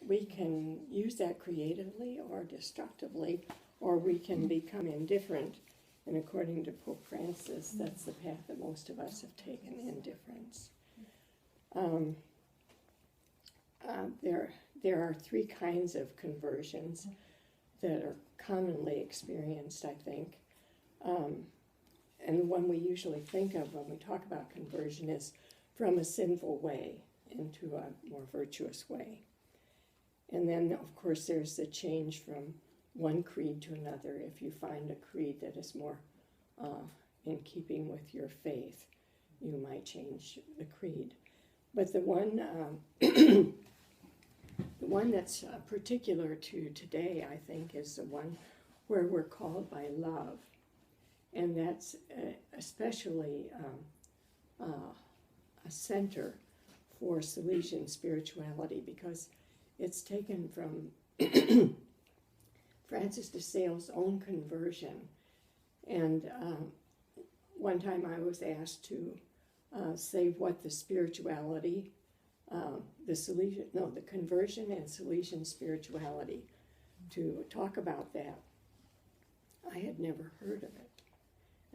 we can use that creatively or destructively, or we can become indifferent. And according to Pope Francis, that's the path that most of us have taken, indifference. There are three kinds of conversions that are commonly experienced, I think. And the one we usually think of when we talk about conversion is from a sinful way into a more virtuous way. And then, of course, there's the change from one creed to another. If you find a creed that is more in keeping with your faith, you might change the creed. But the one, the one that's particular to today, I think, is the one where we're called by love. And that's especially a center for Salesian spirituality, because it's taken from Francis de Sales' own conversion. And one time I was asked to say what the spirituality, the conversion and Salesian spirituality, to talk about that. I had never heard of it,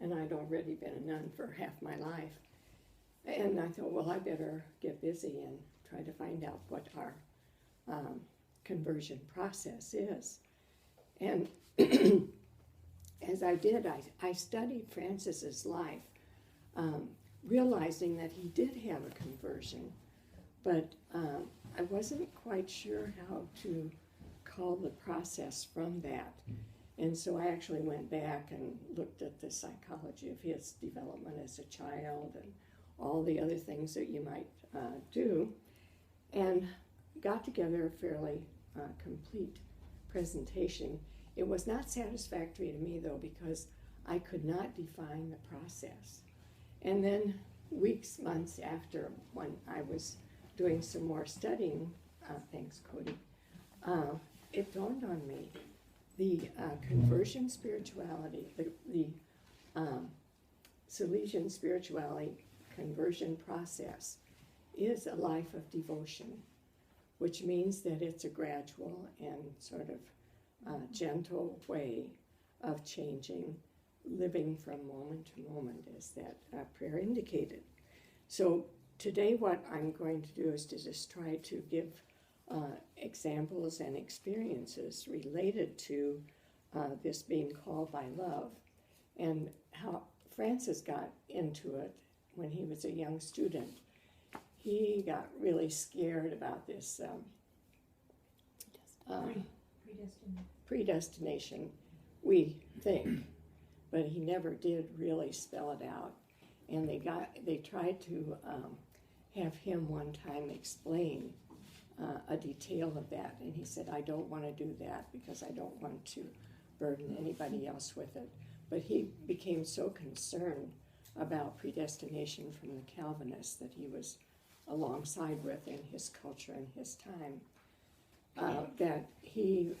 and I'd already been a nun for half my life. And I thought, well, I better get busy and try to find out what our conversion process is. And as I did, I studied Francis's life, realizing that he did have a conversion, but I wasn't quite sure how to call the process from that. And so I actually went back and looked at the psychology of his development as a child and all the other things that you might do, and got together a fairly complete presentation. It was not satisfactory to me, though, because I could not define the process. And then weeks, months after, when I was doing some more studying, thanks, Cody, it dawned on me, the conversion spirituality, the Salesian spirituality conversion process is a life of devotion, which means that it's a gradual and sort of gentle way of changing, living from moment to moment, as that prayer indicated. So today what I'm going to do is to just try to give examples and experiences related to this being called by love, and how Francis got into it when he was a young student. He got really scared about this predestination, we think, but he never did really spell it out. And they tried to have him one time explain a detail of that, and he said, I don't want to do that because I don't want to burden anybody else with it. But he became so concerned about predestination from the Calvinists that he was alongside with in his culture and his time, that he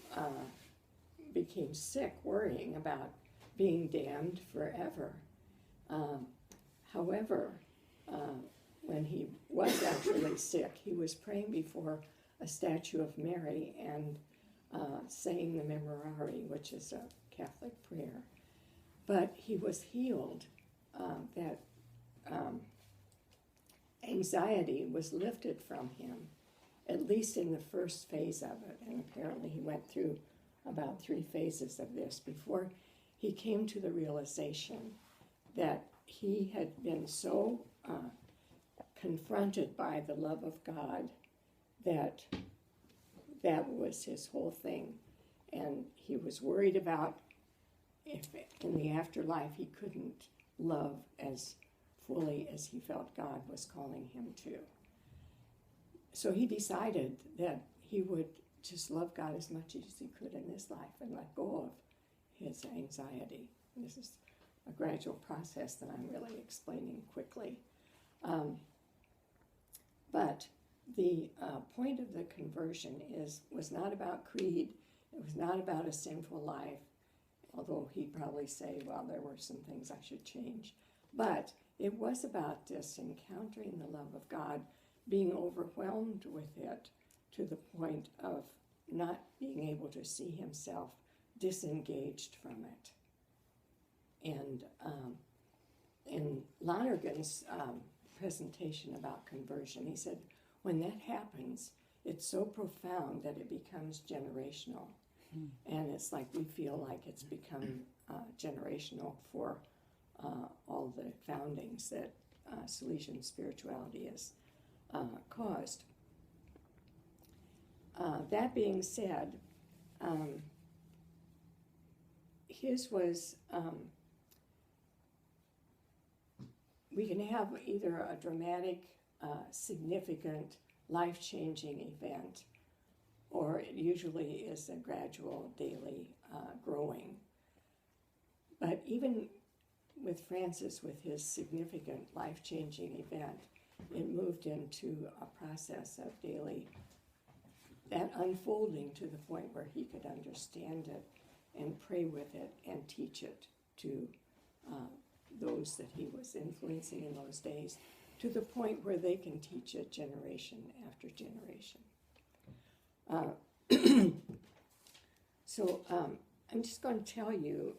became sick, worrying about being damned forever. However, when he was actually sick, he was praying before a statue of Mary and saying the Memorare, which is a Catholic prayer. But he was healed. That anxiety was lifted from him, at least in the first phase of it. And apparently he went through about 3 phases of this before he came to the realization that he had been so confronted by the love of God that that was his whole thing. And he was worried about if in the afterlife he couldn't love as fully as he felt God was calling him to. So he decided that he would just love God as much as he could in this life and let go of his anxiety. This is a gradual process that I'm really explaining quickly. But the point of the conversion was not about creed. It was not about a sinful life, although he'd probably say, well, there were some things I should change. But it was about this encountering the love of God, being overwhelmed with it to the point of not being able to see himself disengaged from it. And in Lonergan's presentation about conversion, he said, when that happens, it's so profound that it becomes generational. And it's like we feel like it's become generational for all the foundings that Salesian spirituality has caused. That being said, his was, we can have either a dramatic, significant, life-changing event, or it usually is a gradual, daily growing. But even with Francis, with his significant, life-changing event, it moved into a process of daily, that unfolding to the point where he could understand it and pray with it and teach it to those that he was influencing in those days, to the point where they can teach it generation after generation. So I'm just going to tell you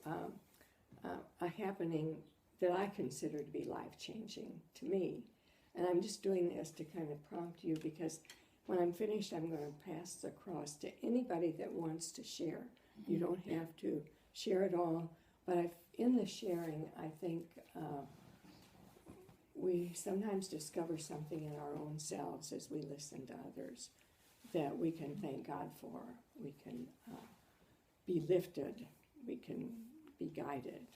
a happening that I consider to be life-changing to me. And I'm just doing this to kind of prompt you, because when I'm finished, I'm going to pass the cross to anybody that wants to share. You don't have to share it all, but in the sharing, I think we sometimes discover something in our own selves as we listen to others that we can thank God for. We can be lifted. We can be guided.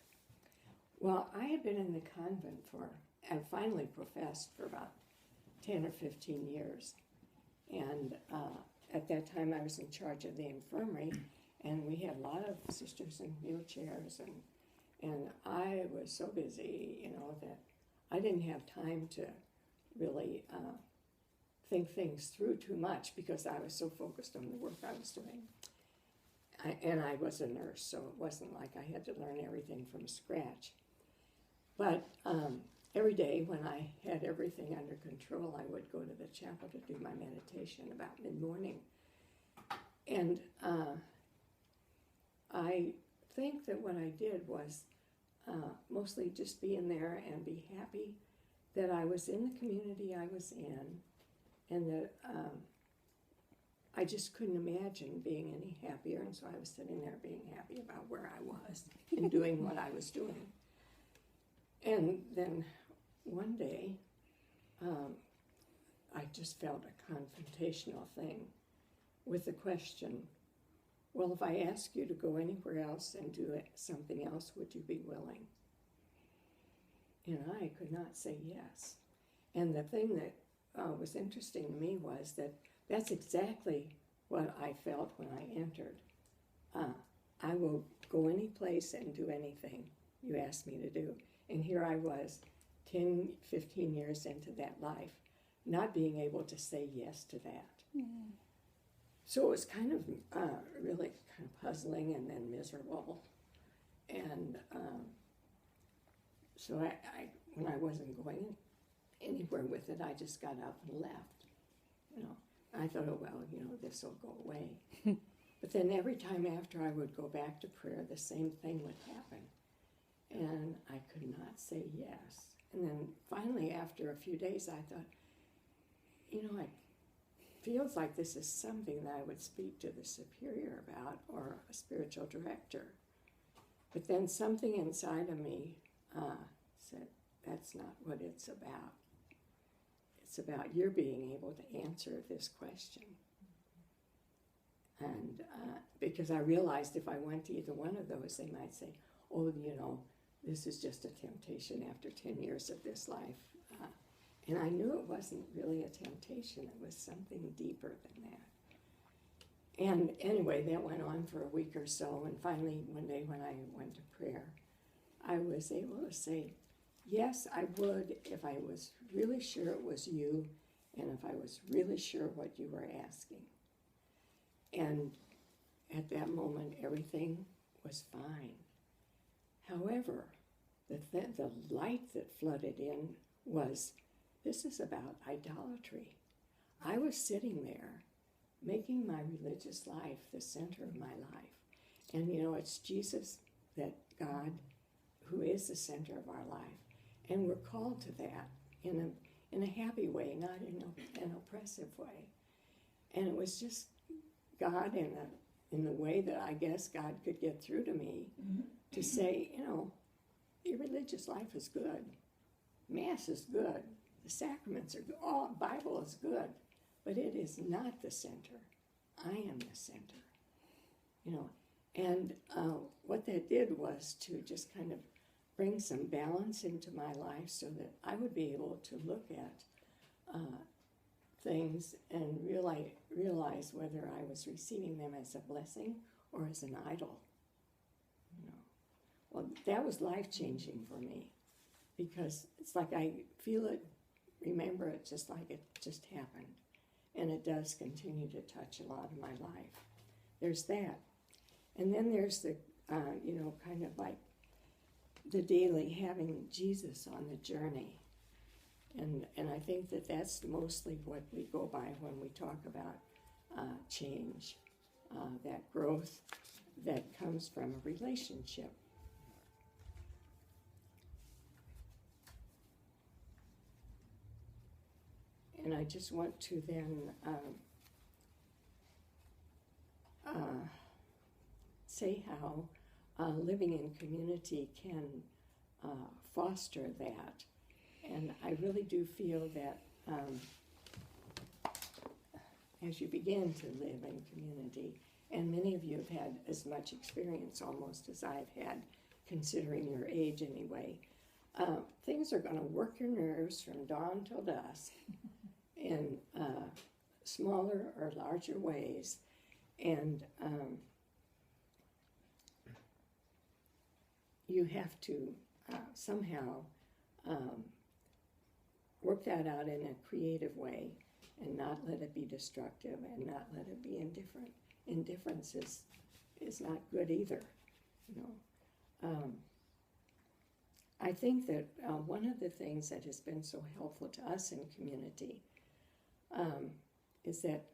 Well, I had been in the convent and finally professed for about 10 or 15 years. And at that time, I was in charge of the infirmary, and we had a lot of sisters in wheelchairs, and I was so busy, that I didn't have time to really think things through too much, because I was so focused on the work I was doing. And I was a nurse, so it wasn't like I had to learn everything from scratch. But every day when I had everything under control, I would go to the chapel to do my meditation about mid-morning. And I think that what I did was mostly just be in there and be happy that I was in the community I was in, and that I just couldn't imagine being any happier. And so I was sitting there being happy about where I was and doing what I was doing. And then one day, I just felt a confrontational thing with the question, well, if I ask you to go anywhere else and do something else, would you be willing? And I could not say yes. And the thing that was interesting to me was that that's exactly what I felt when I entered. I will go any place and do anything you ask me to do. And here I was, 10, 15 years into that life, not being able to say yes to that. Mm. So it was kind of really kind of puzzling and then miserable. And so I, when I wasn't going anywhere with it, I just got up and left. I thought, oh, well, this will go away. But then every time after I would go back to prayer, the same thing would happen. And I could not say yes. And then finally, after a few days, I thought, it feels like this is something that I would speak to the superior about, or a spiritual director. But then something inside of me said, that's not what it's about. It's about your being able to answer this question. And because I realized if I went to either one of those, they might say, oh, this is just a temptation after 10 years of this life. And I knew it wasn't really a temptation. It was something deeper than that. And anyway, that went on for a week or so. And finally, one day when I went to prayer, I was able to say, yes, I would if I was really sure it was you, and if I was really sure what you were asking. And at that moment, everything was fine. However, the light that flooded in was, this is about idolatry. I was sitting there making my religious life the center of my life. And it's Jesus, that God, who is the center of our life. And we're called to that in a happy way, not in an oppressive way. And it was just God in the way that I guess God could get through to me to say, your religious life is good. Mass is good. The sacraments are good. All Bible is good. But it is not the center. I am the center. And what that did was to just kind of bring some balance into my life so that I would be able to look at things and realize whether I was receiving them as a blessing or as an idol. Well, that was life-changing for me, because it's like I feel it, remember it just like it just happened. And it does continue to touch a lot of my life. There's that. And then there's the, kind of like the daily having Jesus on the journey. And I think that that's mostly what we go by when we talk about change, that growth that comes from a relationship. And I just want to then say how living in community can foster that. And I really do feel that as you begin to live in community, and many of you have had as much experience almost as I've had, considering your age anyway, things are going to work your nerves from dawn till dusk in smaller or larger ways. And you have to somehow work that out in a creative way and not let it be destructive and not let it be indifferent. Indifference is not good either, I think that one of the things that has been so helpful to us in community is that